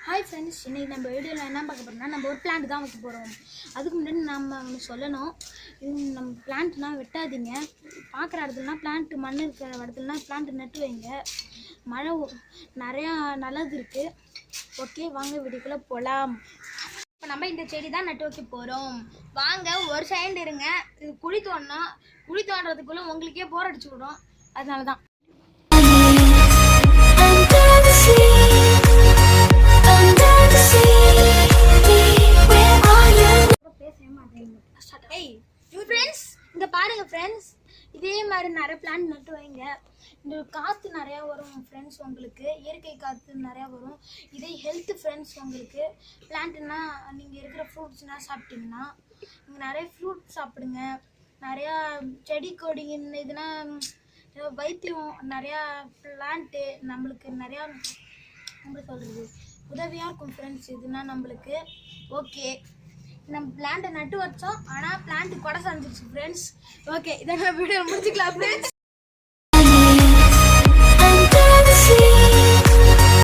Hi friends, இன்றைக்கி நம்ம வீடியோவில் என்ன பார்க்க போகிறோம்னா நம்ம ஒரு பிளான்ட் தான் வைக்க போகிறோம். அதுக்கு முன்னாடி நம்ம சொல்லணும், நம்ம பிளான்ட்னால் வெட்டாதீங்க. பார்க்குற இடத்துலனா பிளான்ட்டு மண் இருக்கிற இடத்துலனா பிளான்ட்டு நட்டு வைங்க. மழை நிறையா நல்லது இருக்குது. ஓகே, வாங்க வீடியோக்குள்ளே போகலாம். இப்போ நம்ம இந்த செடி தான் நட்டு வைக்க போகிறோம். வாங்க ஒரு சைடு இருங்க. இது குழி தோண்டுறதுக்குள்ளே உங்களுக்கே போர் அடிச்சு விடும். அதனால தான் இங்கே பாருங்க ஃப்ரெண்ட்ஸ், இதே மாதிரி நிறைய பிளான்ட் நட்டு வைங்க. இந்த காற்று நிறையா வரும் ஃப்ரெண்ட்ஸ், உங்களுக்கு இயற்கை காற்று நிறையா வரும். இதே ஹெல்த்து ஃப்ரெண்ட்ஸ். உங்களுக்கு பிளான்ட்னா நீங்கள் இருக்கிற ஃப்ரூட்ஸ்னால் சாப்பிட்டீங்கன்னா நீங்கள் நிறைய ஃப்ரூட் சாப்பிடுங்க. நிறையா செடி கொடிங்க இதுனா வைத்தியம் நிறையா பிளான்ட்டு நம்மளுக்கு நிறையா எப்படி சொல்கிறது உதவியாக இருக்கும் ஃப்ரெண்ட்ஸ். இதுனா நம்மளுக்கு ஓகே. நம்ம பிளான்ட்டை நட்டு வச்சோம், ஆனால் பிளான்ட்டு கொடை சாஞ்சிருச்சு ஃப்ரெண்ட்ஸ். ஓகே, இதை வீடியோ முடிச்சுக்கலாம் ஃப்ரெண்ட்ஸ்.